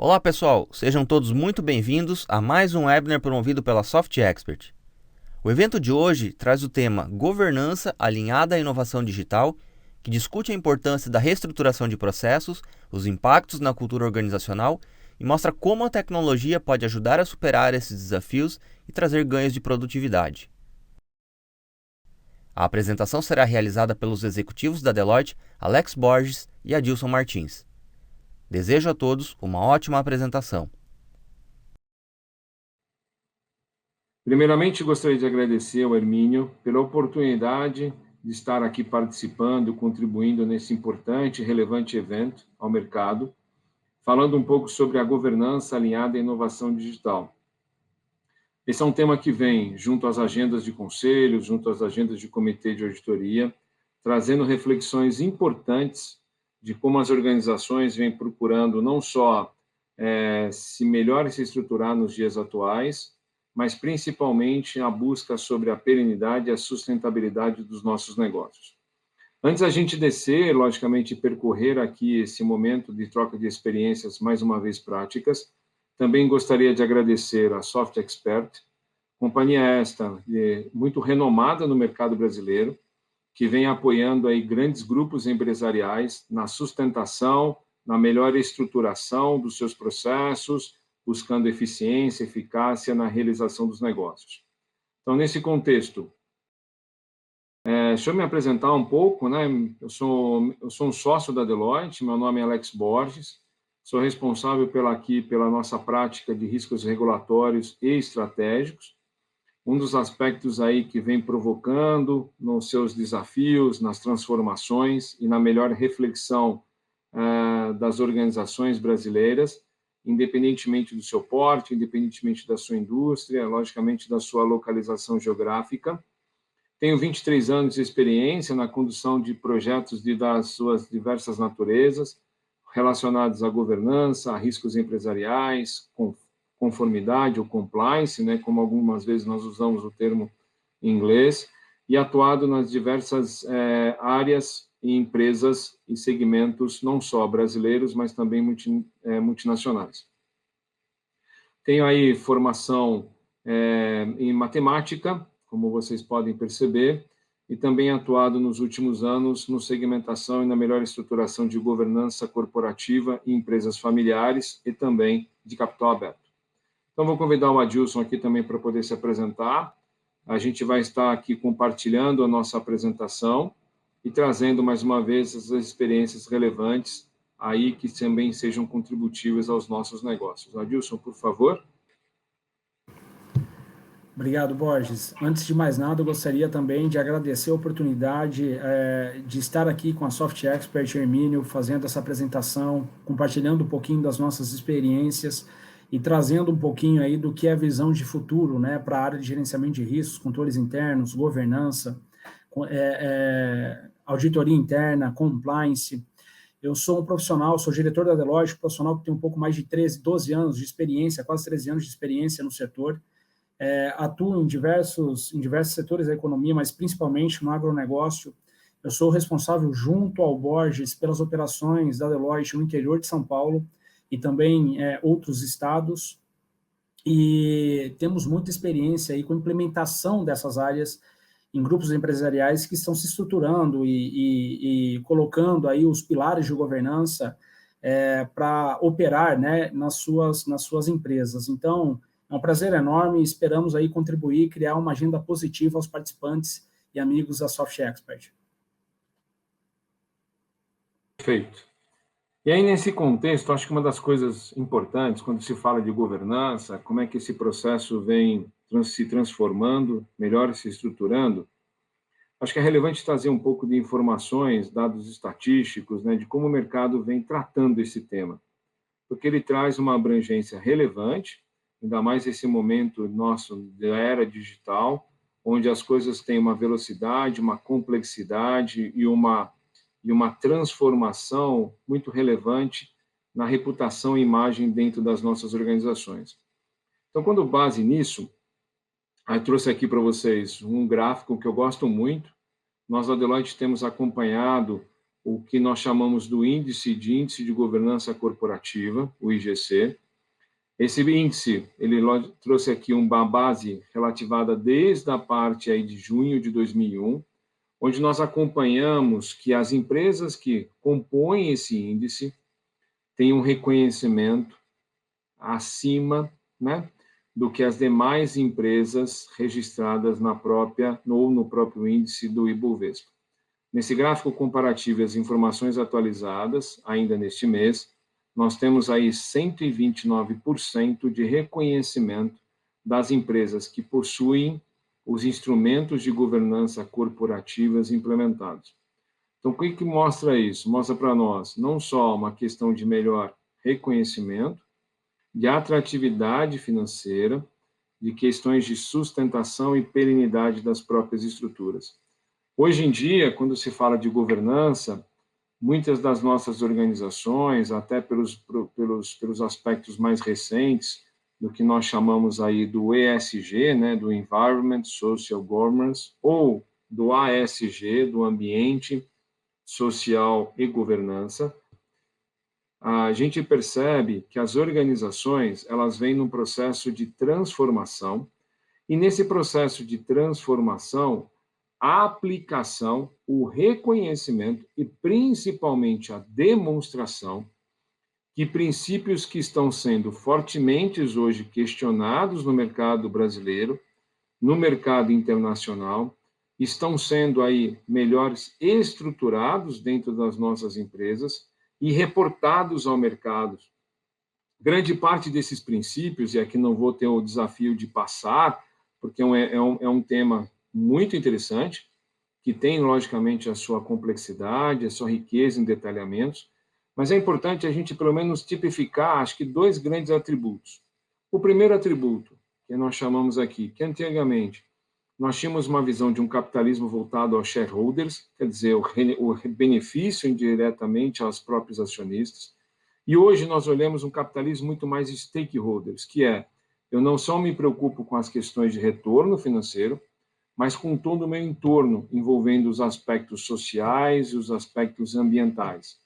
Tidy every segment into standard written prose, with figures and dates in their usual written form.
Olá pessoal, sejam todos muito bem-vindos a mais um webinar promovido pela Soft Expert. O evento de hoje traz o tema Governança alinhada à inovação digital, que discute a importância da reestruturação de processos, os impactos na cultura organizacional e mostra como a tecnologia pode ajudar a superar esses desafios e trazer ganhos de produtividade. A apresentação será realizada pelos executivos da Deloitte, Alex Borges e Adilson Martins. Desejo a todos uma ótima apresentação. Primeiramente, gostaria de agradecer ao Hermínio pela oportunidade de estar aqui participando, contribuindo nesse importante e relevante evento ao mercado, falando um pouco sobre a governança alinhada à inovação digital. Esse é um tema que vem junto às agendas de conselhos, junto às agendas de comitê de auditoria, trazendo reflexões importantes de como as organizações vêm procurando não só se melhor se estruturar nos dias atuais, mas principalmente a busca sobre a perenidade e a sustentabilidade dos nossos negócios. Antes da gente descer, logicamente, percorrer aqui esse momento de troca de experiências, mais uma vez práticas, também gostaria de agradecer a Soft Expert, companhia esta muito renomada no mercado brasileiro, que vem apoiando aí grandes grupos empresariais na sustentação, na melhor estruturação dos seus processos, buscando eficiência, eficácia na realização dos negócios. Então, nesse contexto, deixa eu me apresentar um pouco, né? Eu sou um sócio da Deloitte, meu nome é Alex Borges, sou responsável pela nossa prática de riscos regulatórios e estratégicos. Um dos aspectos aí que vem provocando nos seus desafios, nas transformações e na melhor reflexão das organizações brasileiras, independentemente do seu porte, independentemente da sua indústria, logicamente da sua localização geográfica. Tenho 23 anos de experiência na condução de projetos das suas diversas naturezas, relacionados à governança, a riscos empresariais, conformidade ou compliance, né, como algumas vezes nós usamos o termo em inglês, e atuado nas diversas áreas e empresas e segmentos, não só brasileiros, mas também multinacionais. Tenho aí formação em matemática, como vocês podem perceber, e também atuado nos últimos anos no segmentação e na melhor estruturação de governança corporativa em empresas familiares e também de capital aberto. Então, vou convidar o Adilson aqui também para poder se apresentar. A gente vai estar aqui compartilhando a nossa apresentação e trazendo, mais uma vez, as experiências relevantes aí que também sejam contributivas aos nossos negócios. Adilson, por favor. Obrigado, Borges. Antes de mais nada, eu gostaria também de agradecer a oportunidade de estar aqui com a Soft Expert Hermínio, fazendo essa apresentação, compartilhando um pouquinho das nossas experiências e trazendo um pouquinho aí do que é a visão de futuro, né, para a área de gerenciamento de riscos, controles internos, governança, auditoria interna, compliance. Eu sou um profissional, sou diretor da Deloitte, profissional que tem um pouco mais de 12 anos de experiência, quase 13 anos de experiência no setor. Atuo em diversos setores da economia, mas principalmente no agronegócio. Eu sou responsável, junto ao Borges, pelas operações da Deloitte no interior de São Paulo e também outros estados, e temos muita experiência aí com a implementação dessas áreas em grupos empresariais que estão se estruturando e colocando aí os pilares de governança para operar, né, nas suas empresas. Então, é um prazer enorme e esperamos aí contribuir e criar uma agenda positiva aos participantes e amigos da Soft Expert. Perfeito. E aí, nesse contexto, acho que uma das coisas importantes, quando se fala de governança, como é que esse processo vem se transformando, melhor se estruturando, acho que é relevante trazer um pouco de informações, dados estatísticos, né, de como o mercado vem tratando esse tema, porque ele traz uma abrangência relevante, ainda mais esse momento nosso da era digital, onde as coisas têm uma velocidade, uma complexidade e uma transformação muito relevante na reputação e imagem dentro das nossas organizações. Então, quando base nisso, eu trouxe aqui para vocês um gráfico que eu gosto muito. Nós, da Deloitte, temos acompanhado o que nós chamamos do Índice de Governança Corporativa, o IGC. Esse índice, ele trouxe aqui uma base relativada desde a parte aí de junho de 2001, onde nós acompanhamos que as empresas que compõem esse índice têm um reconhecimento acima, né, do que as demais empresas registradas no próprio índice do Ibovespa. Nesse gráfico comparativo e as informações atualizadas, ainda neste mês, nós temos aí 129% de reconhecimento das empresas que possuem os instrumentos de governança corporativas implementados. Então, o que mostra isso? Mostra para nós não só uma questão de melhor reconhecimento, de atratividade financeira, de questões de sustentação e perenidade das próprias estruturas. Hoje em dia, quando se fala de governança, muitas das nossas organizações, até pelos aspectos mais recentes, do que nós chamamos aí do ESG, né, do Environment, Social Governance, ou do ASG, do Ambiente, Social e Governança, a gente percebe que as organizações, elas vêm num processo de transformação, e nesse processo de transformação, a aplicação, o reconhecimento e principalmente a demonstração que princípios que estão sendo fortemente hoje questionados no mercado brasileiro, no mercado internacional, estão sendo aí melhores estruturados dentro das nossas empresas e reportados ao mercado. Grande parte desses princípios, e aqui não vou ter o desafio de passar, porque é um tema muito interessante, que tem, logicamente, a sua complexidade, a sua riqueza em detalhamentos, mas é importante a gente, pelo menos, tipificar, acho que, 2 grandes atributos. O primeiro atributo, que nós chamamos aqui, que antigamente nós tínhamos uma visão de um capitalismo voltado aos shareholders, quer dizer, o benefício indiretamente aos próprios acionistas, e hoje nós olhamos um capitalismo muito mais stakeholders, que é, eu não só me preocupo com as questões de retorno financeiro, mas com todo o meu entorno, envolvendo os aspectos sociais e os aspectos ambientais.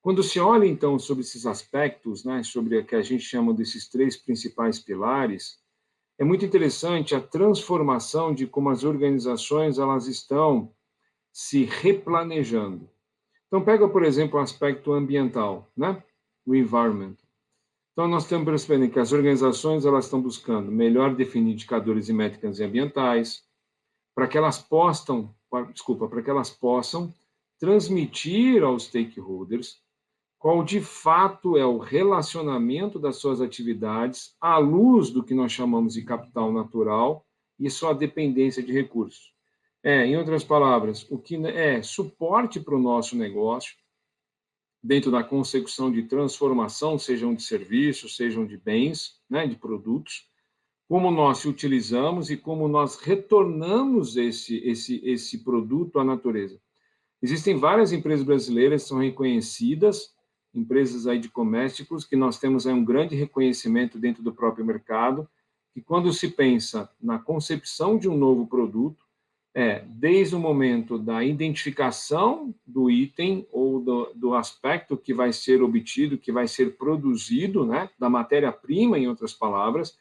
Quando se olha, então, sobre esses aspectos, né, sobre o que a gente chama desses 3 principais pilares, é muito interessante a transformação de como as organizações elas estão se replanejando. Então, pega, por exemplo, o aspecto ambiental, né, o environment. Então, nós estamos percebendo que as organizações elas estão buscando melhor definir indicadores e métricas ambientais, para que elas possam transmitir aos stakeholders qual de fato é o relacionamento das suas atividades à luz do que nós chamamos de capital natural e sua dependência de recursos. Em outras palavras, o que é suporte para o nosso negócio, dentro da consecução de transformação, sejam de serviços, sejam de bens, né, de produtos, como nós utilizamos e como nós retornamos esse produto à natureza. Existem várias empresas brasileiras que são reconhecidas, empresas aí de domésticos, que nós temos aí um grande reconhecimento dentro do próprio mercado, que quando se pensa na concepção de um novo produto, desde o momento da identificação do item ou do aspecto que vai ser obtido, que vai ser produzido, né, da matéria-prima, em outras palavras,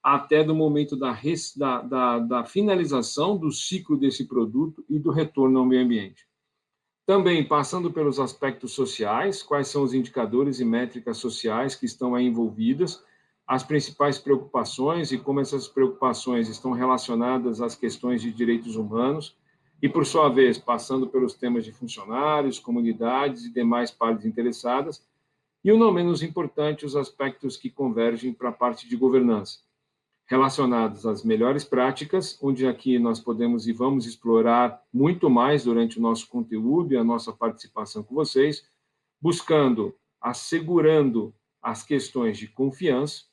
até do momento da finalização do ciclo desse produto e do retorno ao meio ambiente. Também, passando pelos aspectos sociais, quais são os indicadores e métricas sociais que estão aí envolvidas, as principais preocupações e como essas preocupações estão relacionadas às questões de direitos humanos, e, por sua vez, passando pelos temas de funcionários, comunidades e demais partes interessadas, e o não menos importante, os aspectos que convergem para a parte de governança, relacionados às melhores práticas, onde aqui nós podemos e vamos explorar muito mais durante o nosso conteúdo e a nossa participação com vocês, buscando, assegurando as questões de confiança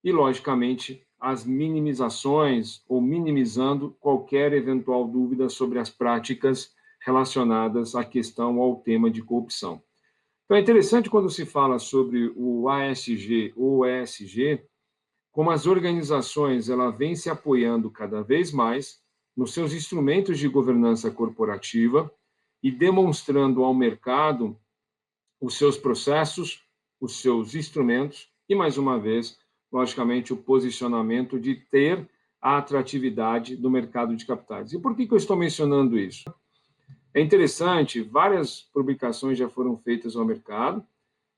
e, logicamente, as minimizações ou minimizando qualquer eventual dúvida sobre as práticas relacionadas à questão ou ao tema de corrupção. Então, é interessante quando se fala sobre o ASG ou ESG, como as organizações elas vêm se apoiando cada vez mais nos seus instrumentos de governança corporativa e demonstrando ao mercado os seus processos, os seus instrumentos e, mais uma vez, logicamente, o posicionamento de ter a atratividade do mercado de capitais. E por que eu estou mencionando isso? É interessante, várias publicações já foram feitas ao mercado.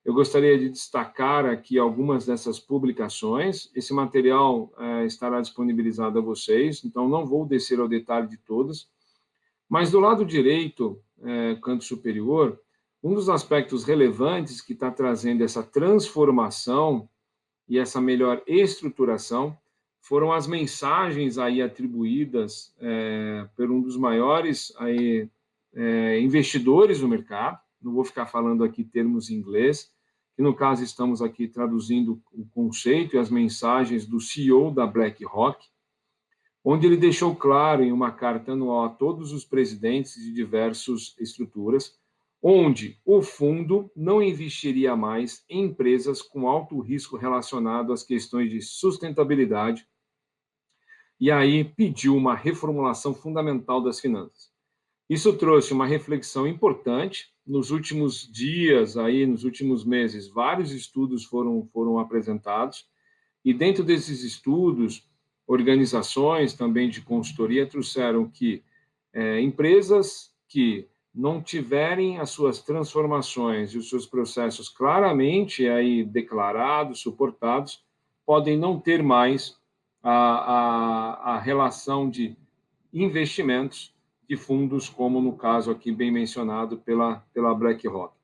Eu gostaria de destacar aqui algumas dessas publicações. Esse material estará disponibilizado a vocês, então não vou descer ao detalhe de todas. Mas do lado direito, canto superior, um dos aspectos relevantes que está trazendo essa transformação e essa melhor estruturação foram as mensagens aí atribuídas por um dos maiores aí, investidores do mercado. Não vou ficar falando aqui termos em inglês, que no caso estamos aqui traduzindo o conceito e as mensagens do CEO da BlackRock, onde ele deixou claro em uma carta anual a todos os presidentes de diversas estruturas, onde o fundo não investiria mais em empresas com alto risco relacionado às questões de sustentabilidade, e aí pediu uma reformulação fundamental das finanças. Isso trouxe uma reflexão importante. Nos últimos dias, aí, nos últimos meses, vários estudos foram apresentados, e dentro desses estudos, organizações também de consultoria trouxeram que empresas que não tiverem as suas transformações e os seus processos claramente aí declarados, suportados, podem não ter mais a relação de investimentos de fundos, como no caso aqui bem mencionado pela BlackRock.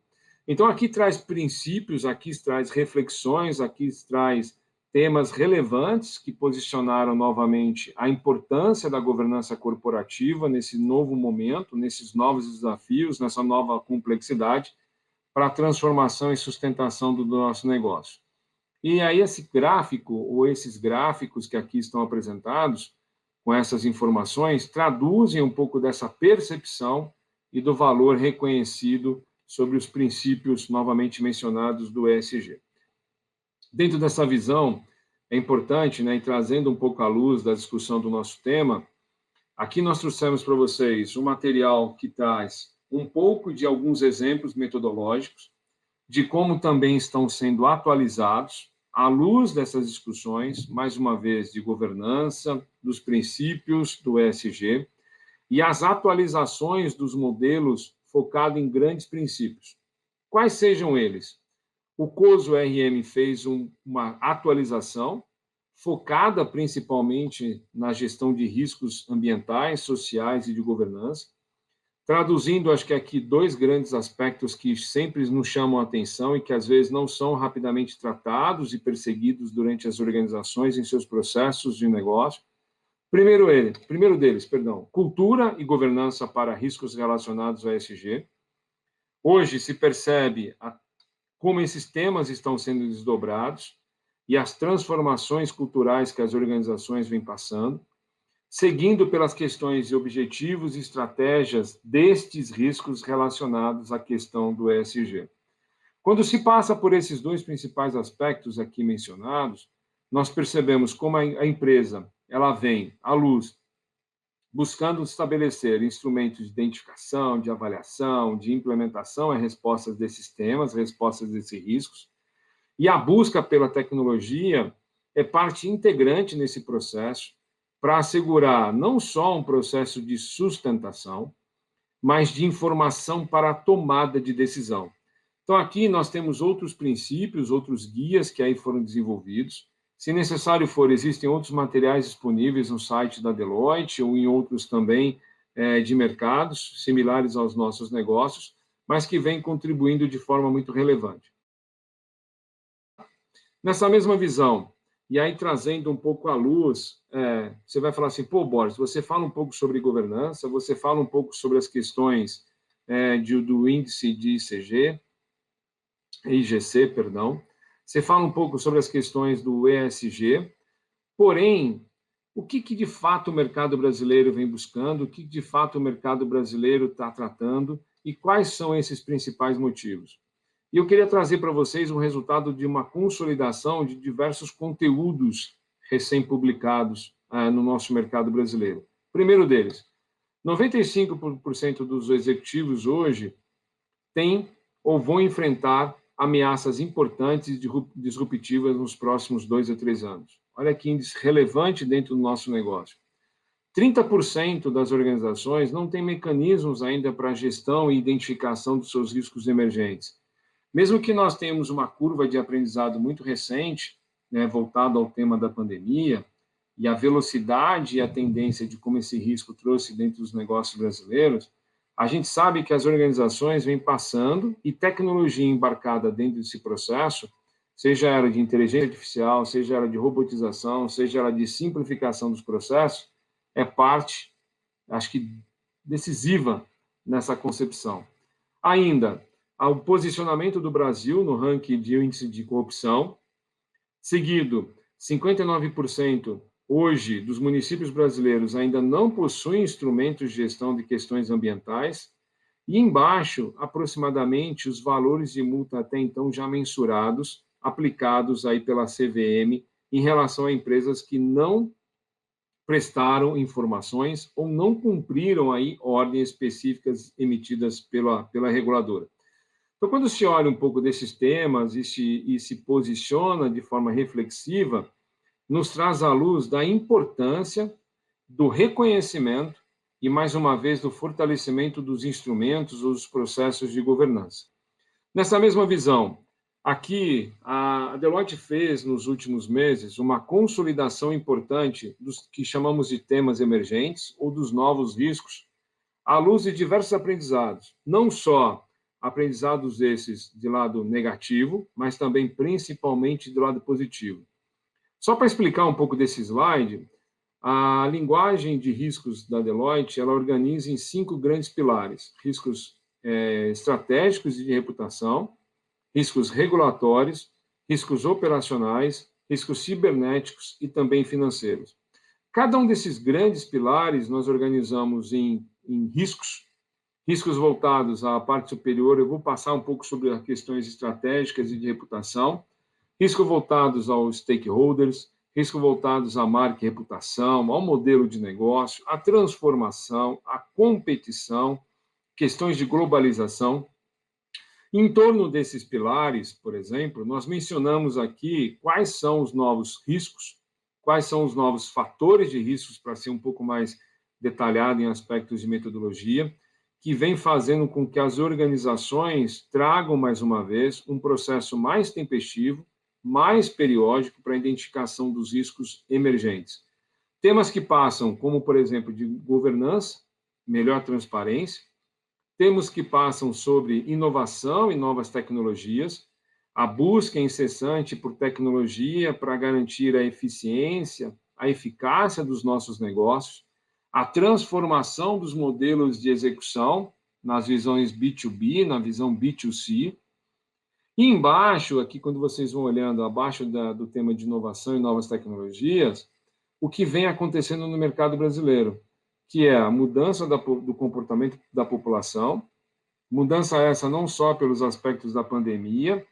Então, aqui traz princípios, aqui traz reflexões, aqui traz temas relevantes que posicionaram novamente a importância da governança corporativa nesse novo momento, nesses novos desafios, nessa nova complexidade para a transformação e sustentação do nosso negócio. E aí esse gráfico, ou esses gráficos que aqui estão apresentados, com essas informações, traduzem um pouco dessa percepção e do valor reconhecido sobre os princípios novamente mencionados do ESG. Dentro dessa visão, é importante, e trazendo um pouco à luz da discussão do nosso tema, aqui nós trouxemos para vocês um material que traz um pouco de alguns exemplos metodológicos, de como também estão sendo atualizados, à luz dessas discussões, mais uma vez, de governança, dos princípios do ESG, e as atualizações dos modelos focados em grandes princípios. Quais sejam eles? O COSO RM fez uma atualização focada principalmente na gestão de riscos ambientais, sociais e de governança, traduzindo, acho que aqui, dois grandes aspectos que sempre nos chamam a atenção e que, às vezes, não são rapidamente tratados e perseguidos durante as organizações em seus processos de negócio. Primeiro deles, cultura e governança para riscos relacionados ao ESG. Hoje se percebe como esses temas estão sendo desdobrados e as transformações culturais que as organizações vêm passando, seguindo pelas questões de objetivos e estratégias destes riscos relacionados à questão do ESG. Quando se passa por esses dois principais aspectos aqui mencionados, nós percebemos como a empresa ela vem à luz buscando estabelecer instrumentos de identificação, de avaliação, de implementação a respostas desses temas, respostas desses riscos, e a busca pela tecnologia é parte integrante nesse processo, para assegurar não só um processo de sustentação, mas de informação para a tomada de decisão. Então, aqui nós temos outros princípios, outros guias que aí foram desenvolvidos. Se necessário for, existem outros materiais disponíveis no site da Deloitte ou em outros também de mercados, similares aos nossos negócios, mas que vêm contribuindo de forma muito relevante. Nessa mesma visão, e aí, trazendo um pouco à luz, você vai falar assim, pô, Boris, você fala um pouco sobre governança, você fala um pouco sobre as questões do índice de IGC, você fala um pouco sobre as questões do ESG, porém, o que de fato o mercado brasileiro vem buscando, o que de fato o mercado brasileiro está tratando e quais são esses principais motivos? E eu queria trazer para vocês o resultado de uma consolidação de diversos conteúdos recém-publicados no nosso mercado brasileiro. Primeiro deles, 95% dos executivos hoje têm ou vão enfrentar ameaças importantes e disruptivas nos próximos 2 a 3 anos. Olha que índice relevante dentro do nosso negócio. 30% das organizações não têm mecanismos ainda para gestão e identificação dos seus riscos emergentes. Mesmo que nós tenhamos uma curva de aprendizado muito recente, né, voltada ao tema da pandemia, e a velocidade e a tendência de como esse risco trouxe dentro dos negócios brasileiros, a gente sabe que as organizações vêm passando e tecnologia embarcada dentro desse processo, seja ela de inteligência artificial, seja ela de robotização, seja ela de simplificação dos processos, é parte, acho que, decisiva nessa concepção. Ainda, o posicionamento do Brasil no ranking de índice de corrupção, seguido, 59% hoje dos municípios brasileiros ainda não possuem instrumentos de gestão de questões ambientais, e embaixo, aproximadamente, os valores de multa até então já mensurados, aplicados aí pela CVM em relação a empresas que não prestaram informações ou não cumpriram aí ordens específicas emitidas pela reguladora. Então, quando se olha um pouco desses temas e se posiciona de forma reflexiva, nos traz à luz da importância do reconhecimento e, mais uma vez, do fortalecimento dos instrumentos ou dos processos de governança. Nessa mesma visão, aqui, a Deloitte fez, nos últimos meses, uma consolidação importante dos que chamamos de temas emergentes ou dos novos riscos, à luz de diversos aprendizados, não só aprendizados esses de lado negativo, mas também, principalmente, do lado positivo. Só para explicar um pouco desse slide, a linguagem de riscos da Deloitte, ela organiza em 5 grandes pilares: riscos estratégicos e de reputação, riscos regulatórios, riscos operacionais, riscos cibernéticos e também financeiros. Cada um desses grandes pilares nós organizamos em riscos voltados à parte superior. Eu vou passar um pouco sobre as questões estratégicas e de reputação, risco voltados aos stakeholders, risco voltados à marca e reputação, ao modelo de negócio, à transformação, à competição, questões de globalização. Em torno desses pilares, por exemplo, nós mencionamos aqui quais são os novos riscos, quais são os novos fatores de riscos, para ser um pouco mais detalhado em aspectos de metodologia, que vem fazendo com que as organizações tragam, mais uma vez, um processo mais tempestivo, mais periódico para a identificação dos riscos emergentes. Temas que passam, como, por exemplo, de governança, melhor transparência, temas que passam sobre inovação e novas tecnologias, a busca incessante por tecnologia para garantir a eficiência, a eficácia dos nossos negócios, a transformação dos modelos de execução nas visões B2B, na visão B2C. E embaixo, aqui, quando vocês vão olhando abaixo do tema de inovação e novas tecnologias, o que vem acontecendo no mercado brasileiro, que é a mudança do comportamento da população, mudança essa não só pelos aspectos da pandemia,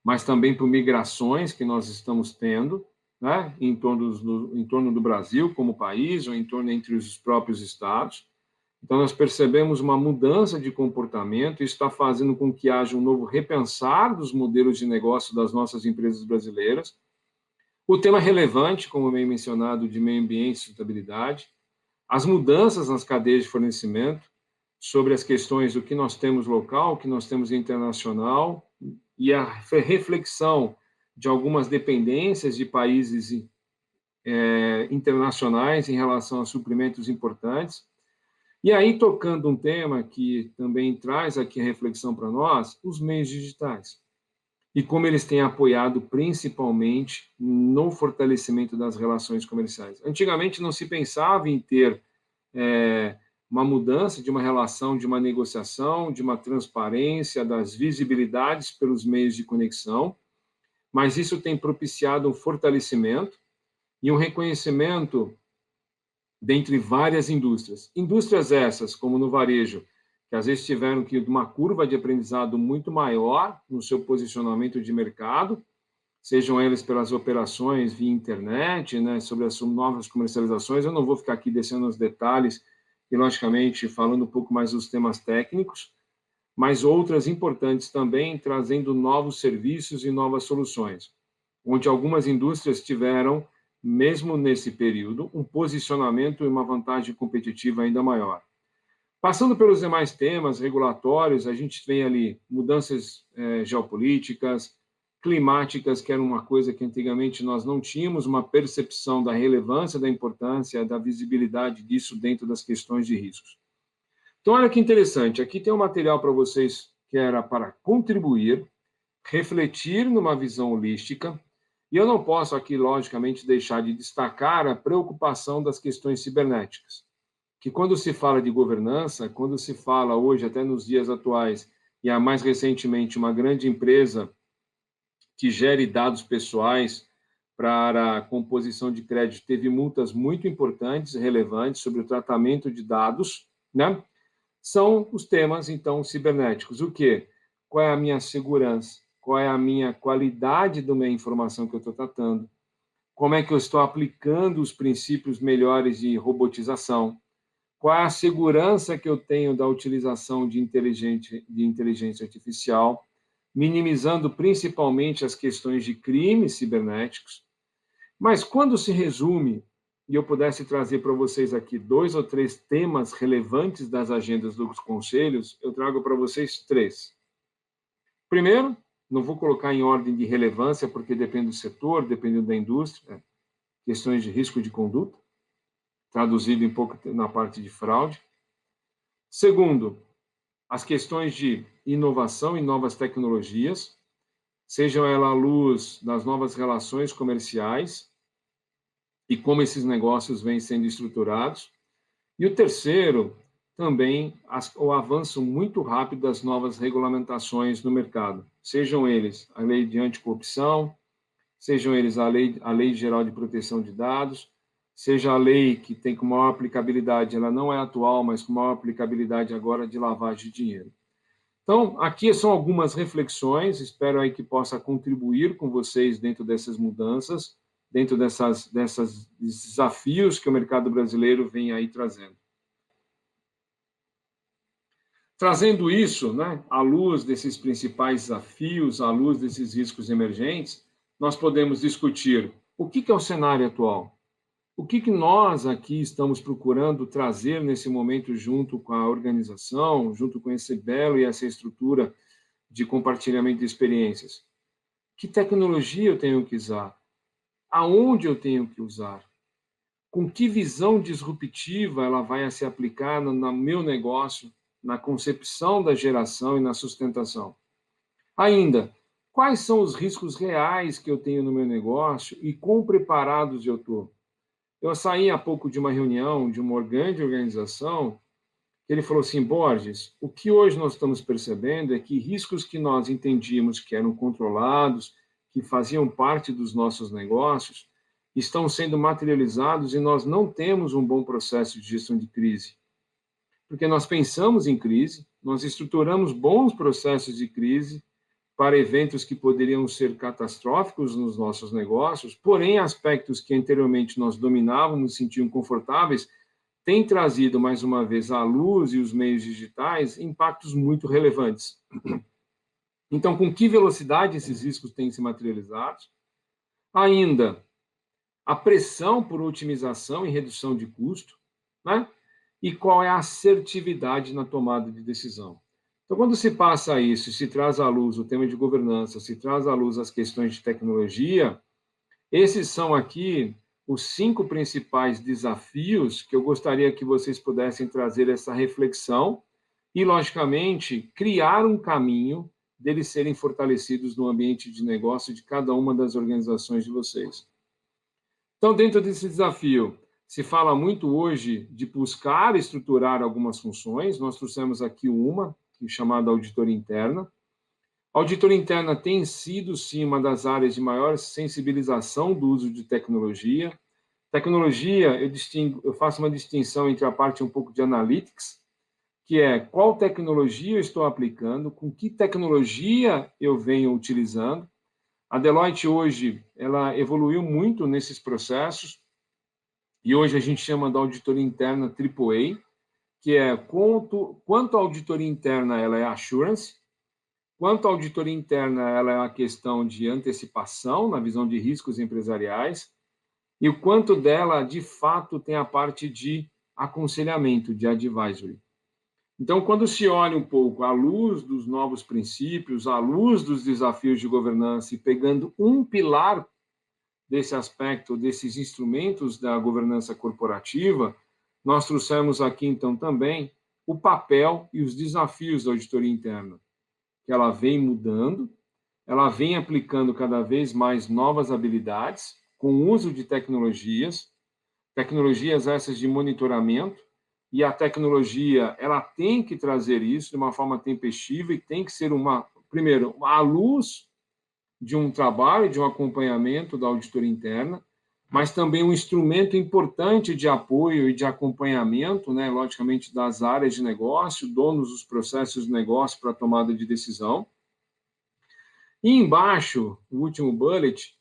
mas também por migrações que nós estamos tendo, né, em torno do Brasil como país, ou em torno entre os próprios estados. Então, nós percebemos uma mudança de comportamento, e isso está fazendo com que haja um novo repensar dos modelos de negócio das nossas empresas brasileiras. O tema relevante, como bem mencionado, de meio ambiente e sustentabilidade, as mudanças nas cadeias de fornecimento, sobre as questões do que nós temos local, o que nós temos internacional, e a reflexão de algumas dependências de países internacionais em relação a suprimentos importantes. E aí, tocando um tema que também traz aqui a reflexão para nós, os meios digitais. E como eles têm apoiado principalmente no fortalecimento das relações comerciais. Antigamente não se pensava em ter uma mudança de uma relação, de uma negociação, de uma transparência, das visibilidades pelos meios de conexão, mas isso tem propiciado um fortalecimento e um reconhecimento dentre várias indústrias. Indústrias essas, como no varejo, que às vezes tiveram que uma curva de aprendizado muito maior no seu posicionamento de mercado, sejam elas pelas operações via internet, né, sobre as novas comercializações. Eu não vou ficar aqui descendo os detalhes e, logicamente, falando um pouco mais dos temas técnicos, mas outras importantes também, trazendo novos serviços e novas soluções, onde algumas indústrias tiveram, mesmo nesse período, um posicionamento e uma vantagem competitiva ainda maior. Passando pelos demais temas regulatórios, a gente tem ali mudanças geopolíticas, climáticas, que era uma coisa que antigamente nós não tínhamos uma percepção da relevância, da importância, da visibilidade disso dentro das questões de riscos. Então, olha que interessante, aqui tem um material para vocês que era para contribuir, refletir numa visão holística, e eu não posso aqui, logicamente, deixar de destacar a preocupação das questões cibernéticas, que quando se fala de governança, quando se fala hoje, até nos dias atuais, e há mais recentemente uma grande empresa que gere dados pessoais para a composição de crédito, teve multas muito importantes e relevantes sobre o tratamento de dados, né? São os temas, então, cibernéticos. O quê? Qual é a minha segurança? Qual é a minha qualidade da minha informação que eu estou tratando? Como é que eu estou aplicando os princípios melhores de robotização? Qual é a segurança que eu tenho da utilização de inteligência artificial, minimizando principalmente as questões de crimes cibernéticos? Mas quando se resume, e eu pudesse trazer para vocês aqui 2 ou 3 temas relevantes das agendas dos conselhos, eu trago para vocês 3. Primeiro, não vou colocar em ordem de relevância, porque depende do setor, depende da indústria, questões de risco de conduta, traduzido um pouco na parte de fraude. Segundo, as questões de inovação e novas tecnologias, sejam elas à luz das novas relações comerciais, e como esses negócios vêm sendo estruturados. E o terceiro, também, o avanço muito rápido das novas regulamentações no mercado, sejam eles a lei de anticorrupção, sejam eles a lei geral de proteção de dados, seja a lei que tem com maior aplicabilidade, ela não é atual, mas com maior aplicabilidade agora de lavagem de dinheiro. Então, aqui são algumas reflexões, espero aí que possa contribuir com vocês dentro dessas mudanças, dentro desses desafios que o mercado brasileiro vem aí trazendo. Trazendo isso, né, à luz desses principais desafios, à luz desses riscos emergentes, nós podemos discutir o que é o cenário atual, o que nós aqui estamos procurando trazer nesse momento junto com a organização, junto com esse belo e essa estrutura de compartilhamento de experiências. Que tecnologia eu tenho que usar? Aonde eu tenho que usar? Com que visão disruptiva ela vai se aplicar no meu negócio, na concepção da geração e na sustentação? Ainda, quais são os riscos reais que eu tenho no meu negócio e quão preparados eu estou? Eu saí há pouco de uma reunião de uma grande organização, que ele falou assim, Borges, o que hoje nós estamos percebendo é que riscos que nós entendíamos que eram controlados, que faziam parte dos nossos negócios, estão sendo materializados e nós não temos um bom processo de gestão de crise. Porque nós pensamos em crise, nós estruturamos bons processos de crise para eventos que poderiam ser catastróficos nos nossos negócios, porém, aspectos que anteriormente nós dominávamos, sentiam confortáveis, têm trazido, mais uma vez, a luz e os meios digitais impactos muito relevantes. Então, com que velocidade esses riscos têm se materializado? Ainda, a pressão por otimização e redução de custo, né? E qual é a assertividade na tomada de decisão. Então, quando se passa isso, se traz à luz o tema de governança, se traz à luz as questões de tecnologia, esses são aqui os 5 principais desafios que eu gostaria que vocês pudessem trazer essa reflexão e, logicamente, criar um caminho deles serem fortalecidos no ambiente de negócio de cada uma das organizações de vocês. Então, dentro desse desafio, se fala muito hoje de buscar estruturar algumas funções, nós trouxemos aqui uma, chamada auditoria interna. A auditoria interna tem sido, sim, uma das áreas de maior sensibilização do uso de tecnologia. Tecnologia, eu faço uma distinção entre a parte um pouco de analytics, que é qual tecnologia eu estou aplicando, com que tecnologia eu venho utilizando. A Deloitte hoje, ela evoluiu muito nesses processos, e hoje a gente chama da auditoria interna AAA, que é quanto a auditoria interna ela é assurance, quanto a auditoria interna ela é uma questão de antecipação na visão de riscos empresariais, e o quanto dela, de fato, tem a parte de aconselhamento, de advisory. Então, quando se olha um pouco à luz dos novos princípios, à luz dos desafios de governança, e pegando um pilar desse aspecto, desses instrumentos da governança corporativa, nós trouxemos aqui, então, também o papel e os desafios da auditoria interna, que ela vem mudando, ela vem aplicando cada vez mais novas habilidades, com o uso de tecnologias essas de monitoramento, e a tecnologia ela tem que trazer isso de uma forma tempestiva e tem que ser primeiro, à luz de um trabalho, de um acompanhamento da auditoria interna, mas também um instrumento importante de apoio e de acompanhamento, né, logicamente, das áreas de negócio, donos dos processos de negócio para a tomada de decisão. E embaixo, o último bullet,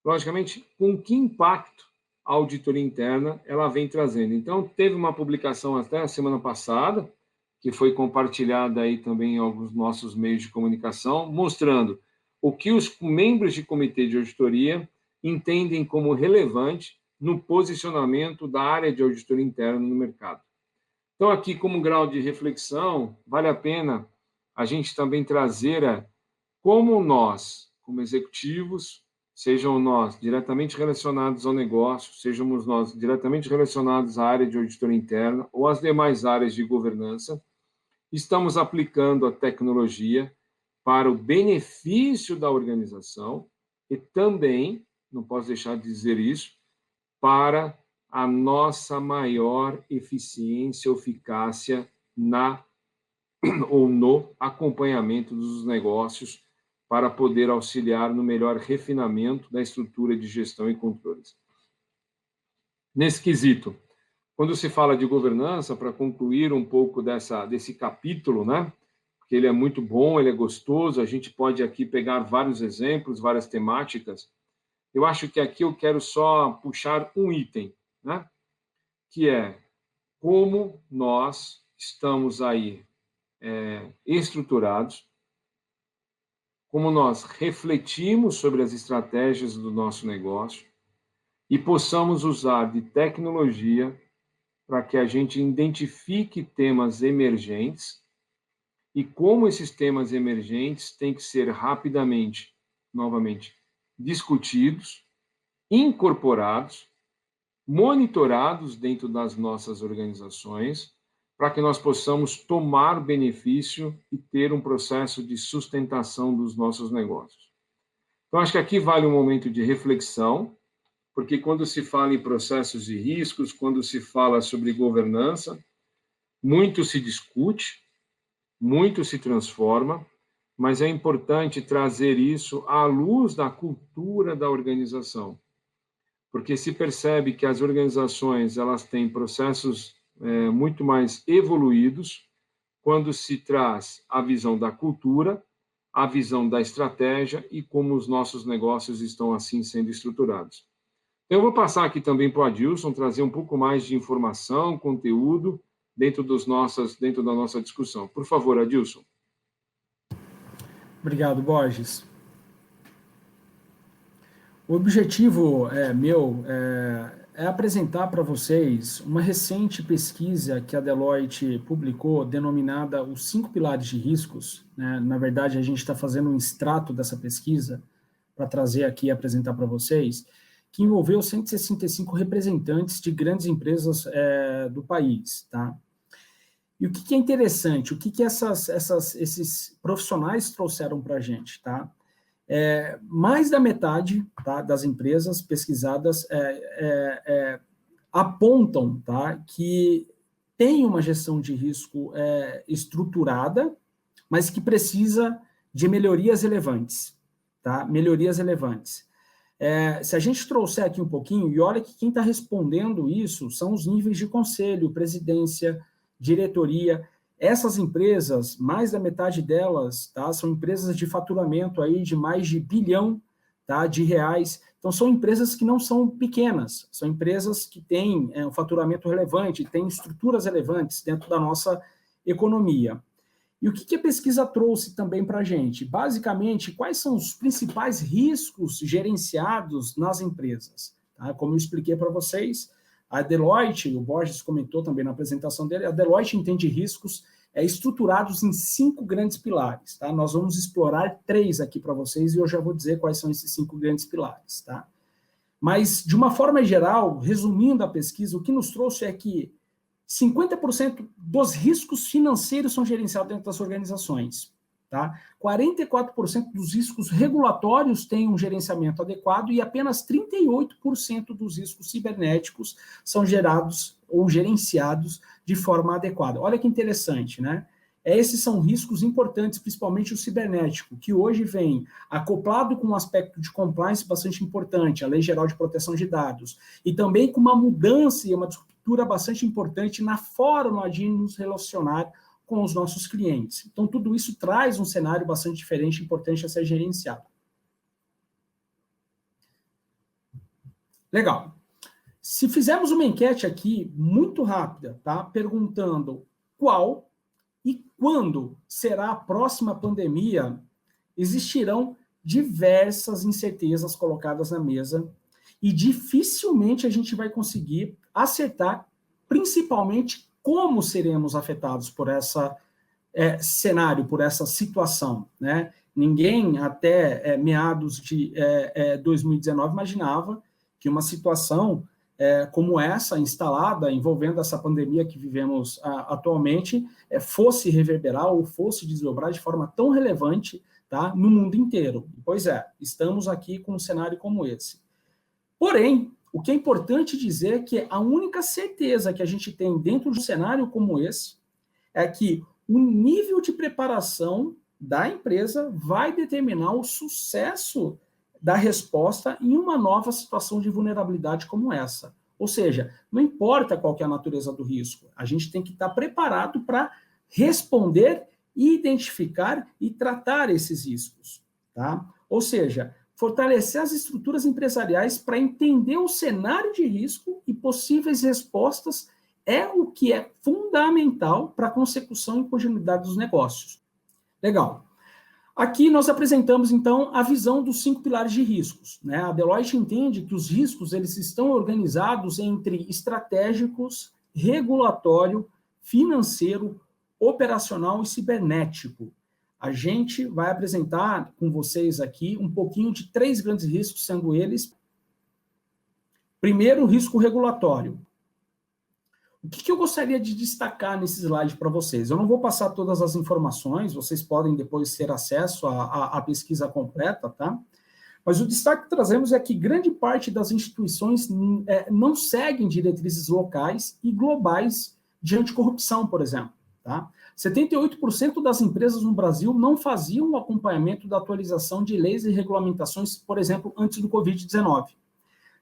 logicamente, com que impacto a auditoria interna ela vem trazendo. Então, teve uma publicação até a semana passada, que foi compartilhada aí também em alguns nossos meios de comunicação, mostrando o que os membros de comitê de auditoria entendem como relevante no posicionamento da área de auditoria interna no mercado. Então, aqui, como grau de reflexão, vale a pena a gente também trazer como nós, como executivos, sejam nós diretamente relacionados ao negócio, sejamos nós diretamente relacionados à área de auditoria interna ou às demais áreas de governança, estamos aplicando a tecnologia para o benefício da organização e também, não posso deixar de dizer isso, para a nossa maior eficiência ou eficácia no acompanhamento dos negócios, para poder auxiliar no melhor refinamento da estrutura de gestão e controles. Nesse quesito, quando se fala de governança, para concluir um pouco desse capítulo, né? Porque ele é muito bom, ele é gostoso, a gente pode aqui pegar vários exemplos, várias temáticas. Eu acho que aqui eu quero só puxar um item, né? Que é como nós estamos aí estruturados, como nós refletimos sobre as estratégias do nosso negócio e possamos usar de tecnologia para que a gente identifique temas emergentes e como esses temas emergentes têm que ser rapidamente, novamente, discutidos, incorporados, monitorados dentro das nossas organizações, para que nós possamos tomar benefício e ter um processo de sustentação dos nossos negócios. Então, acho que aqui vale um momento de reflexão, porque quando se fala em processos de riscos, quando se fala sobre governança, muito se discute, muito se transforma, mas é importante trazer isso à luz da cultura da organização, porque se percebe que as organizações elas têm processos muito mais evoluídos quando se traz a visão da cultura, a visão da estratégia e como os nossos negócios estão assim sendo estruturados. Então, eu vou passar aqui também para o Adilson, trazer um pouco mais de informação, conteúdo, dentro da nossa discussão. Por favor, Adilson. Obrigado, Borges. O objetivo meu é apresentar para vocês uma recente pesquisa que a Deloitte publicou, denominada Os 5 Pilares de Riscos. Né? Na verdade, a gente está fazendo um extrato dessa pesquisa para trazer aqui e apresentar para vocês, que envolveu 165 representantes de grandes empresas do país. Tá? E o que é interessante, o que esses profissionais trouxeram para a gente, tá? Mais da metade, tá, das empresas pesquisadas apontam, tá, que tem uma gestão de risco estruturada, mas que precisa de melhorias relevantes, tá? Melhorias relevantes. Se a gente trouxer aqui um pouquinho, e olha que quem está respondendo isso são os níveis de conselho, presidência, diretoria. Essas empresas, mais da metade delas, tá, são empresas de faturamento aí de mais de $1 bilhão, tá, de reais. Então, são empresas que não são pequenas, são empresas que têm um faturamento relevante, têm estruturas relevantes dentro da nossa economia. E o que a pesquisa trouxe também para a gente? Basicamente, quais são os principais riscos gerenciados nas empresas? Tá? Como eu expliquei para vocês, a Deloitte, o Borges comentou também na apresentação dele, a Deloitte entende riscos estruturados em 5 grandes pilares. Tá? Nós vamos explorar 3 aqui para vocês e eu já vou dizer quais são esses 5 grandes pilares. Tá? Mas, de uma forma geral, resumindo a pesquisa, o que nos trouxe é que 50% dos riscos financeiros são gerenciados dentro das organizações. Tá? 44% dos riscos regulatórios têm um gerenciamento adequado e apenas 38% dos riscos cibernéticos são gerados ou gerenciados de forma adequada. Olha que interessante, né? Esses são riscos importantes, principalmente o cibernético, que hoje vem acoplado com um aspecto de compliance bastante importante, a Lei Geral de Proteção de Dados, e também com uma mudança e uma disruptura bastante importante na forma de nos relacionar com os nossos clientes. Então, tudo isso traz um cenário bastante diferente e importante a ser gerenciado. Legal. Se fizermos uma enquete aqui, muito rápida, tá? Perguntando qual e quando será a próxima pandemia, existirão diversas incertezas colocadas na mesa e dificilmente a gente vai conseguir acertar, principalmente, como seremos afetados por esse cenário, por essa situação, né? Ninguém, até meados de 2019, imaginava que uma situação como essa, instalada, envolvendo essa pandemia que vivemos atualmente, fosse reverberar ou fosse desdobrar de forma tão relevante, tá, no mundo inteiro. Pois estamos aqui com um cenário como esse. Porém, o que é importante dizer é que a única certeza que a gente tem dentro de um cenário como esse é que o nível de preparação da empresa vai determinar o sucesso da resposta em uma nova situação de vulnerabilidade como essa. Ou seja, não importa qual que é a natureza do risco, a gente tem que estar preparado para responder, identificar e tratar esses riscos. Tá? Ou seja, fortalecer as estruturas empresariais para entender o cenário de risco e possíveis respostas é o que é fundamental para a consecução e continuidade dos negócios. Legal. Aqui nós apresentamos, então, a visão dos 5 pilares de riscos. Né? A Deloitte entende que os riscos eles estão organizados entre estratégicos, regulatório, financeiro, operacional e cibernético. A gente vai apresentar com vocês aqui um pouquinho de 3 grandes riscos, sendo eles, primeiro, o risco regulatório. O que eu gostaria de destacar nesse slide para vocês? Eu não vou passar todas as informações, vocês podem depois ter acesso à pesquisa completa, tá? Mas o destaque que trazemos é que grande parte das instituições não seguem diretrizes locais e globais de anticorrupção, por exemplo, tá? 78% das empresas no Brasil não faziam o acompanhamento da atualização de leis e regulamentações, por exemplo, antes do Covid-19.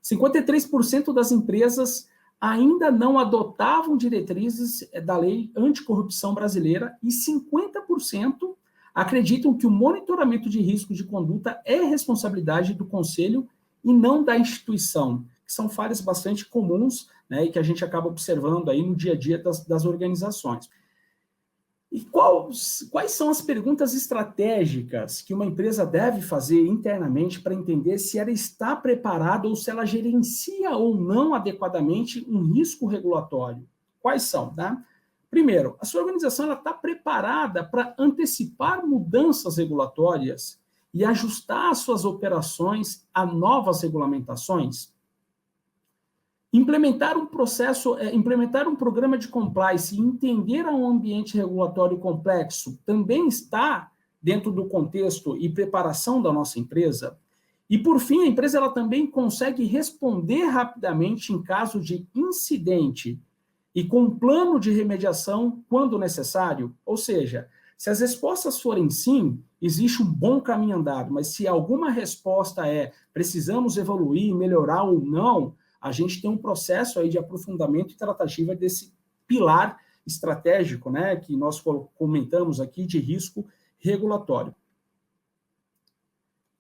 53% das empresas ainda não adotavam diretrizes da lei anticorrupção brasileira e 50% acreditam que o monitoramento de risco de conduta é responsabilidade do conselho e não da instituição, que são falhas bastante comuns, né, e que a gente acaba observando aí no dia a dia das organizações. E quais são as perguntas estratégicas que uma empresa deve fazer internamente para entender se ela está preparada ou se ela gerencia ou não adequadamente um risco regulatório? Quais são? Tá? Primeiro, a sua organização está preparada para antecipar mudanças regulatórias e ajustar as suas operações a novas regulamentações? Implementar um programa de compliance e entender um ambiente regulatório complexo também está dentro do contexto e preparação da nossa empresa. E, por fim, a empresa ela também consegue responder rapidamente em caso de incidente e com um plano de remediação quando necessário. Ou seja, se as respostas forem sim, existe um bom caminho andado, mas se alguma resposta precisamos evoluir, melhorar ou não, a gente tem um processo aí de aprofundamento e tratativa desse pilar estratégico, né, que nós comentamos aqui de risco regulatório.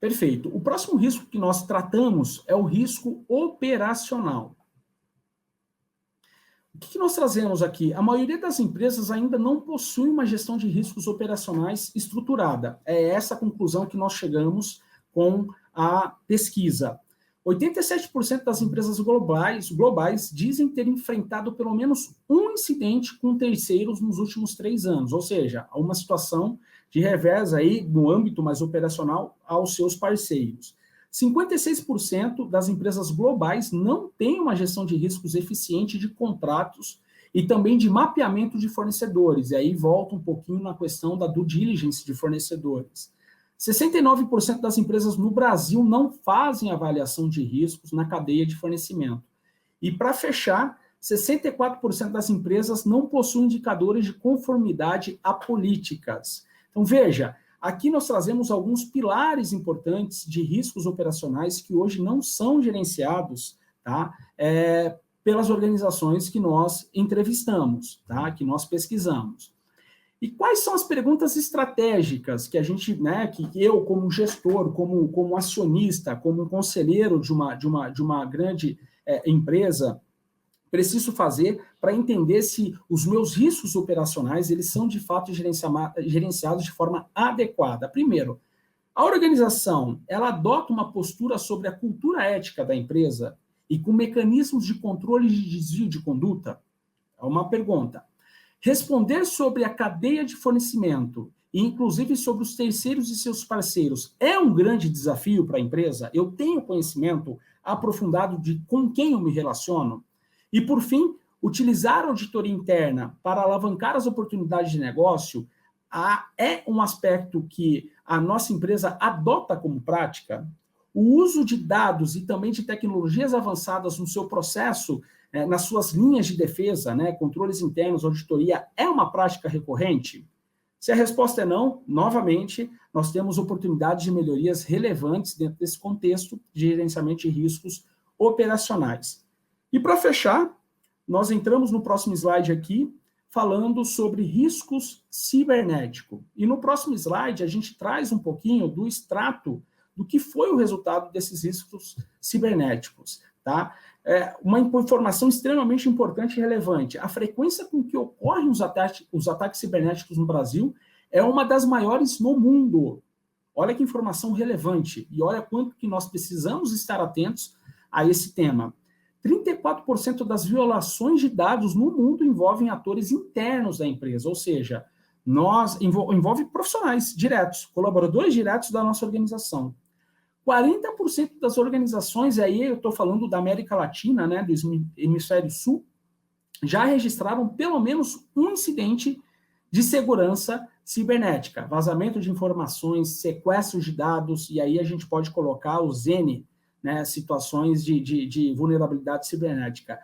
Perfeito. O próximo risco que nós tratamos é o risco operacional. O que nós trazemos aqui? A maioria das empresas ainda não possui uma gestão de riscos operacionais estruturada. É essa a conclusão que nós chegamos com a pesquisa. 87% das empresas globais dizem ter enfrentado pelo menos um incidente com terceiros nos últimos 3 anos, ou seja, uma situação de revés aí no âmbito mais operacional aos seus parceiros. 56% das empresas globais não têm uma gestão de riscos eficiente de contratos e também de mapeamento de fornecedores. E aí volta um pouquinho na questão da due diligence de fornecedores. 69% das empresas no Brasil não fazem avaliação de riscos na cadeia de fornecimento. E para fechar, 64% das empresas não possuem indicadores de conformidade a políticas. Então veja, aqui nós trazemos alguns pilares importantes de riscos operacionais que hoje não são gerenciados, tá? Pelas organizações que nós entrevistamos, tá? Que nós pesquisamos. E quais são as perguntas estratégicas que a gente, né, que eu, como gestor, como acionista, como conselheiro de uma grande empresa, preciso fazer para entender se os meus riscos operacionais eles são, de fato, gerenciados de forma adequada? Primeiro, a organização ela adota uma postura sobre a cultura ética da empresa e com mecanismos de controle de desvio de conduta? É uma pergunta. Responder sobre a cadeia de fornecimento, e inclusive sobre os terceiros e seus parceiros, é um grande desafio para a empresa? Eu tenho conhecimento aprofundado de com quem eu me relaciono? E, por fim, utilizar a auditoria interna para alavancar as oportunidades de negócio é um aspecto que a nossa empresa adota como prática. O uso de dados e também de tecnologias avançadas no seu processo, nas suas linhas de defesa, né, controles internos, auditoria, é uma prática recorrente? Se a resposta é não, novamente, nós temos oportunidades de melhorias relevantes dentro desse contexto de gerenciamento de riscos operacionais. E para fechar, nós entramos no próximo slide aqui, falando sobre riscos cibernéticos. E no próximo slide, a gente traz um pouquinho do extrato do que foi o resultado desses riscos cibernéticos, tá? Uma informação extremamente importante e relevante. A frequência com que ocorrem os ataques cibernéticos no Brasil é uma das maiores no mundo. Olha que informação relevante. E olha quanto que nós precisamos estar atentos a esse tema. 34% das violações de dados no mundo envolvem atores internos da empresa, ou seja, envolve profissionais diretos, colaboradores diretos da nossa organização. 40% das organizações, aí eu estou falando da América Latina, né, do Hemisfério Sul, já registraram pelo menos um incidente de segurança cibernética, vazamento de informações, sequestros de dados, e aí a gente pode colocar os N, né, situações de vulnerabilidade cibernética.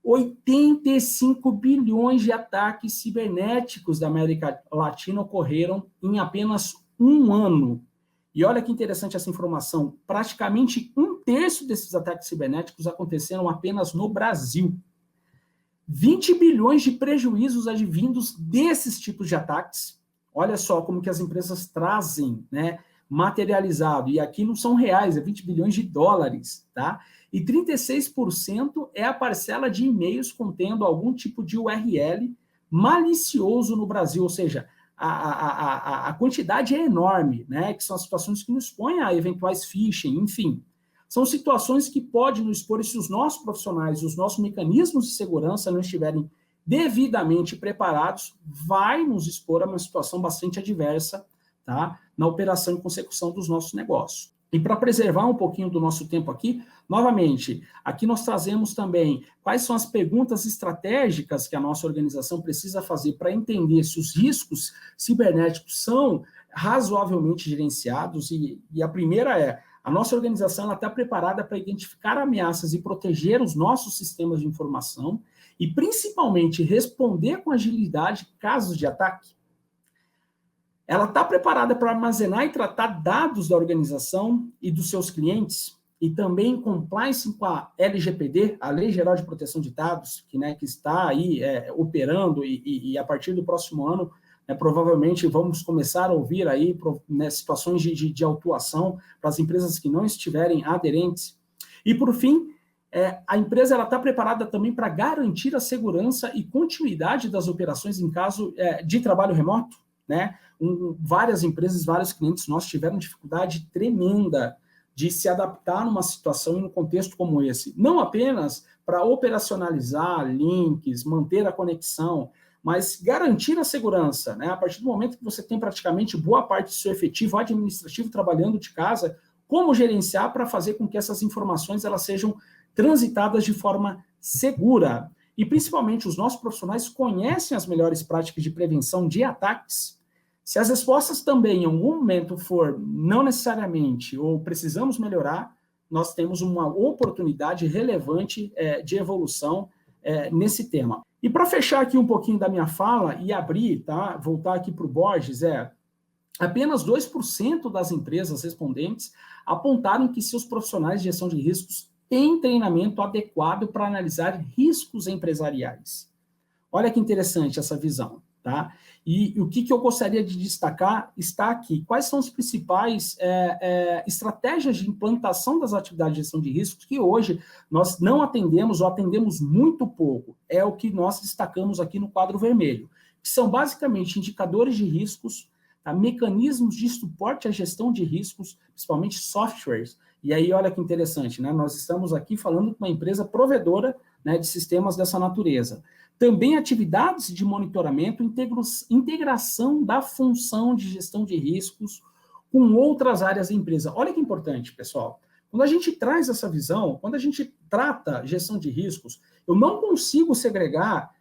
85 bilhões de ataques cibernéticos da América Latina ocorreram em apenas um ano. E olha que interessante essa informação, praticamente 1/3 desses ataques cibernéticos aconteceram apenas no Brasil. 20 bilhões de prejuízos advindos desses tipos de ataques. Olha só como que as empresas trazem, né, materializado, e aqui não são reais, é 20 bilhões de dólares, tá? E 36% é a parcela de e-mails contendo algum tipo de URL malicioso no Brasil, ou seja, a quantidade é enorme, né? Que são as situações que nos expõem a eventuais phishing, enfim. São situações que podem nos expor, e se os nossos profissionais, os nossos mecanismos de segurança não estiverem devidamente preparados, vai nos expor a uma situação bastante adversa, tá? Na operação e consecução dos nossos negócios. E para preservar um pouquinho do nosso tempo aqui, novamente, aqui nós trazemos também quais são as perguntas estratégicas que a nossa organização precisa fazer para entender se os riscos cibernéticos são razoavelmente gerenciados, e a primeira é, a nossa organização está preparada para identificar ameaças e proteger os nossos sistemas de informação e, principalmente, responder com agilidade casos de ataque. Ela está preparada para armazenar e tratar dados da organização e dos seus clientes, e também em compliance com a LGPD, a Lei Geral de Proteção de Dados, que está aí operando, e a partir do próximo ano Provavelmente vamos começar a ouvir aí situações de autuação para as empresas que não estiverem aderentes. E, por fim, a empresa está preparada também para garantir a segurança e continuidade das operações em caso de trabalho remoto, né? Várias empresas, vários clientes nossos tiveram dificuldade tremenda de se adaptar numa situação e num contexto como esse. Não apenas para operacionalizar links, manter a conexão, mas garantir a segurança, né? A partir do momento que você tem praticamente boa parte do seu efetivo administrativo trabalhando de casa, como gerenciar para fazer com que essas informações elas sejam transitadas de forma segura. E, principalmente, os nossos profissionais conhecem as melhores práticas de prevenção de ataques. Se as respostas também, em algum momento, for não necessariamente ou precisamos melhorar, nós temos uma oportunidade relevante de evolução nesse tema. E para fechar aqui um pouquinho da minha fala e abrir, tá? Voltar aqui para o Borges, apenas 2% das empresas respondentes apontaram que seus profissionais de gestão de riscos têm treinamento adequado para analisar riscos empresariais. Olha que interessante essa visão, tá? E o que eu gostaria de destacar está aqui. Quais são as principais estratégias de implantação das atividades de gestão de riscos que hoje nós não atendemos ou atendemos muito pouco? É o que nós destacamos aqui no quadro vermelho, que são basicamente indicadores de riscos, tá? Mecanismos de suporte à gestão de riscos, principalmente softwares. E aí, olha que interessante, né? Nós estamos aqui falando com uma empresa provedora, né, de sistemas dessa natureza. Também atividades de monitoramento, integração da função de gestão de riscos com outras áreas da empresa. Olha que importante, pessoal. Quando a gente traz essa visão, quando a gente trata gestão de riscos, eu não consigo segregar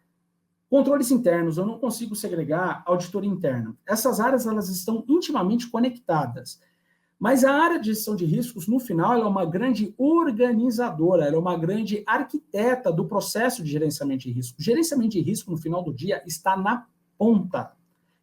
controles internos, eu não consigo segregar auditoria interna. Essas áreas elas estão intimamente conectadas. Mas a área de gestão de riscos, no final, ela é uma grande organizadora, ela é uma grande arquiteta do processo de gerenciamento de risco. O gerenciamento de risco, no final do dia, está na ponta.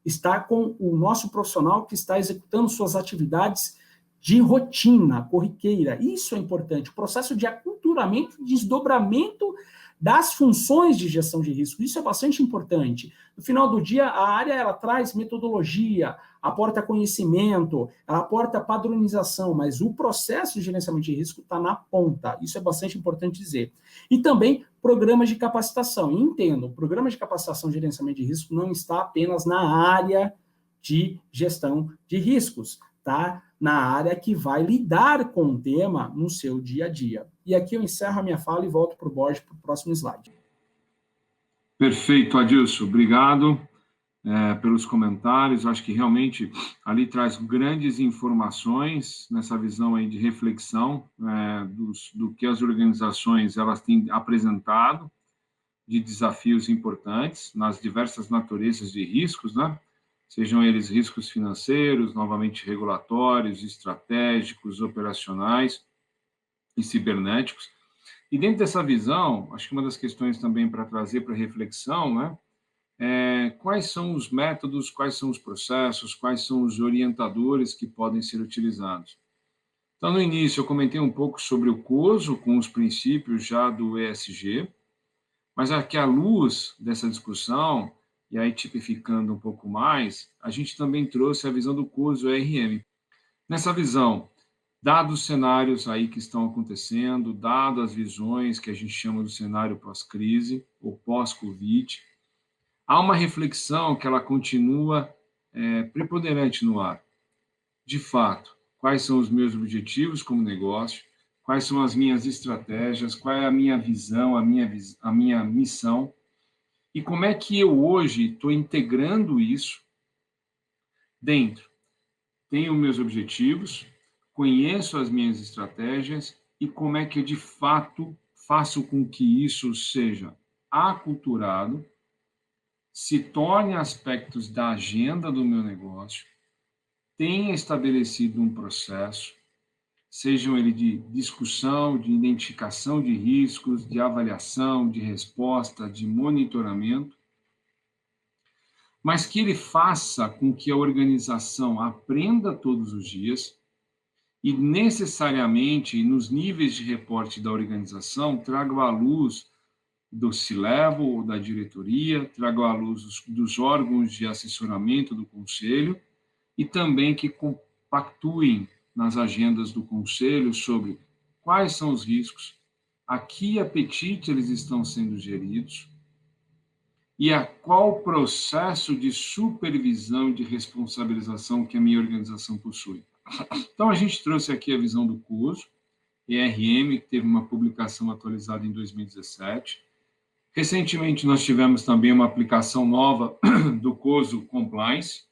Está com o nosso profissional que está executando suas atividades de rotina, corriqueira. Isso é importante. O processo de aculturamento e desdobramento das funções de gestão de risco. Isso é bastante importante. No final do dia, a área ela traz metodologia, aporta conhecimento, ela aporta padronização, mas o processo de gerenciamento de risco está na ponta. Isso é bastante importante dizer. E também programas de capacitação. E entendo, o programa de capacitação de gerenciamento de risco não está apenas na área de gestão de riscos, tá? Na área que vai lidar com o tema no seu dia a dia. E aqui eu encerro a minha fala e volto para o Borges para o próximo slide. Perfeito, Adilson. Obrigado pelos comentários. Acho que realmente ali traz grandes informações nessa visão aí de reflexão do que as organizações elas têm apresentado de desafios importantes nas diversas naturezas de riscos, né? Sejam eles riscos financeiros, novamente regulatórios, estratégicos, operacionais e cibernéticos. E dentro dessa visão, acho que uma das questões também para trazer para reflexão, né, quais são os métodos, quais são os processos, quais são os orientadores que podem ser utilizados. Então, no início, eu comentei um pouco sobre o COSO, com os princípios já do ESG, mas aqui, à luz dessa discussão, e aí tipificando um pouco mais, a gente também trouxe a visão do COSO-RM. Nessa visão, dados os cenários aí que estão acontecendo, dadas as visões que a gente chama do cenário pós-crise ou pós-Covid, há uma reflexão que ela continua preponderante no ar. De fato, quais são os meus objetivos como negócio, quais são as minhas estratégias, qual é a minha visão, a minha missão, e como é que eu hoje estou integrando isso dentro. Tenho meus objetivos, conheço as minhas estratégias e como é que eu, de fato, faço com que isso seja aculturado, se torne aspectos da agenda do meu negócio, tenha estabelecido um processo, sejam ele de discussão, de identificação de riscos, de avaliação, de resposta, de monitoramento, mas que ele faça com que a organização aprenda todos os dias e necessariamente, nos níveis de reporte da organização, traga à luz do C-Level ou da diretoria, trago à luz dos órgãos de assessoramento do conselho e também que compactuem nas agendas do conselho sobre quais são os riscos, a que apetite eles estão sendo geridos e a qual processo de supervisão e de responsabilização que a minha organização possui. Então, a gente trouxe aqui a visão do COSO, ERM, que teve uma publicação atualizada em 2017. Recentemente, nós tivemos também uma aplicação nova do COSO Compliance,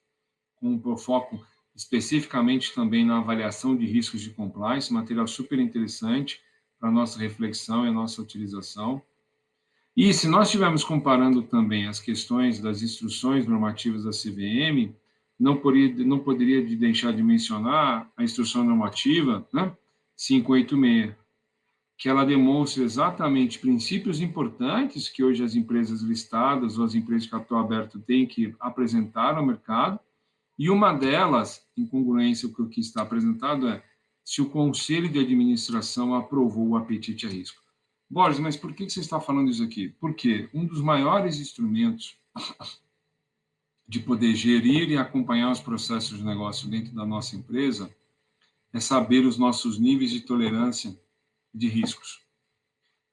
com um foco especificamente também na avaliação de riscos de compliance, material super interessante para a nossa reflexão e a nossa utilização. E se nós estivermos comparando também as questões das instruções normativas da CVM, não poderia deixar de mencionar a instrução normativa, né, 586, que ela demonstra exatamente princípios importantes que hoje as empresas listadas ou as empresas de capital aberto têm que apresentar ao mercado, e uma delas, em congruência com o que está apresentado, é se o Conselho de Administração aprovou o apetite a risco. Borges, mas por que você está falando isso aqui? Porque um dos maiores instrumentos de poder gerir e acompanhar os processos de negócio dentro da nossa empresa é saber os nossos níveis de tolerância de riscos.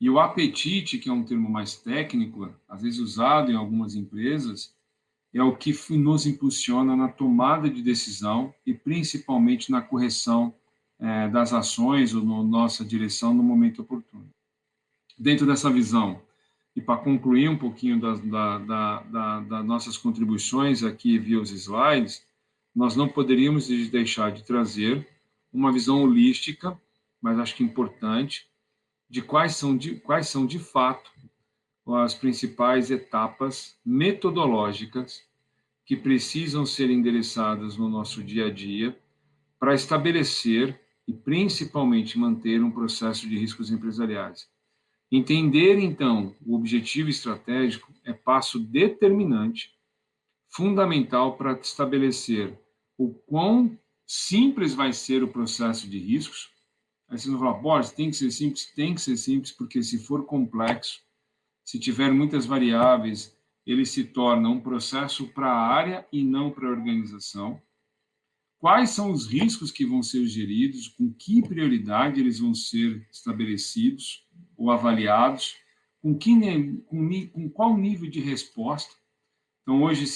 E o apetite, que é um termo mais técnico, às vezes usado em algumas empresas, é o que nos impulsiona na tomada de decisão e principalmente na correção das ações ou na nossa direção no momento oportuno. Dentro dessa visão, e para concluir um pouquinho das nossas contribuições aqui via os slides, nós não poderíamos deixar de trazer uma visão holística, mas acho que importante, de quais são de fato as principais etapas metodológicas que precisam ser endereçadas no nosso dia a dia para estabelecer e principalmente manter um processo de riscos empresariais. Entender, então, o objetivo estratégico é passo determinante, fundamental para estabelecer o quão simples vai ser o processo de riscos. Aí vocês vão falar, Borges, tem que ser simples, porque se for complexo, se tiver muitas variáveis, ele se torna um processo para a área e não para a organização. Quais são os riscos que vão ser geridos, com que prioridade eles vão ser estabelecidos ou avaliados, com qual nível de resposta. Então, hoje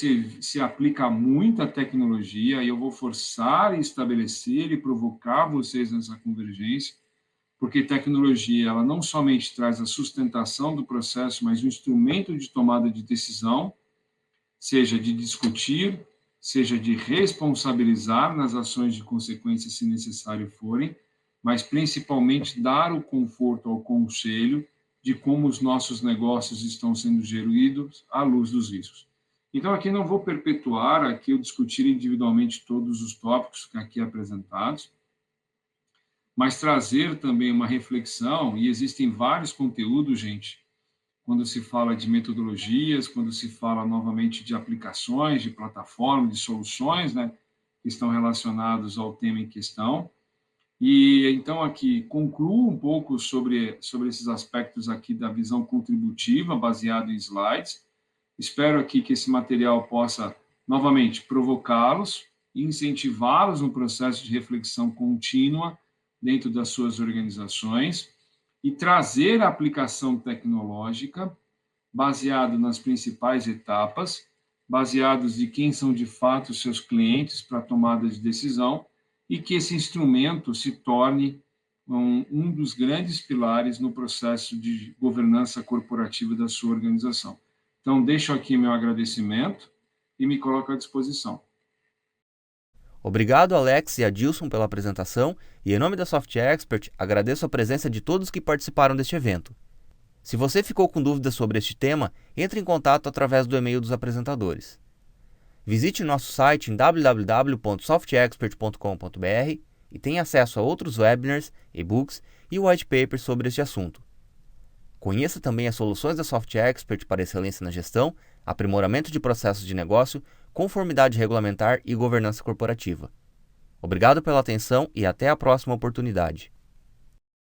se aplica muita tecnologia e eu vou forçar e estabelecer e provocar vocês nessa convergência, porque tecnologia ela não somente traz a sustentação do processo, mas um instrumento de tomada de decisão, seja de discutir, seja de responsabilizar nas ações de consequência, se necessário forem, mas principalmente dar o conforto ao conselho de como os nossos negócios estão sendo geridos à luz dos riscos. Então, aqui não vou perpetuar aqui eu discutir individualmente todos os tópicos aqui apresentados, mas trazer também uma reflexão, e existem vários conteúdos, gente, quando se fala de metodologias, quando se fala novamente de aplicações, de plataformas, de soluções, né, que estão relacionados ao tema em questão. E então aqui concluo um pouco sobre esses aspectos aqui da visão contributiva, baseado em slides. Espero aqui que esse material possa, novamente, provocá-los e incentivá-los no processo de reflexão contínua dentro das suas organizações e trazer a aplicação tecnológica baseado nas principais etapas, baseados de quem são de fato os seus clientes para a tomada de decisão e que esse instrumento se torne um dos grandes pilares no processo de governança corporativa da sua organização. Então, deixo aqui meu agradecimento e me coloco à disposição. Obrigado, Alex e Adilson, pela apresentação, e em nome da Soft Expert, agradeço a presença de todos que participaram deste evento. Se você ficou com dúvidas sobre este tema, entre em contato através do e-mail dos apresentadores. Visite nosso site em www.softexpert.com.br e tenha acesso a outros webinars, e-books e white papers sobre este assunto. Conheça também as soluções da Soft Expert para excelência na gestão, aprimoramento de processos de negócio, conformidade regulamentar e governança corporativa. Obrigado pela atenção e até a próxima oportunidade.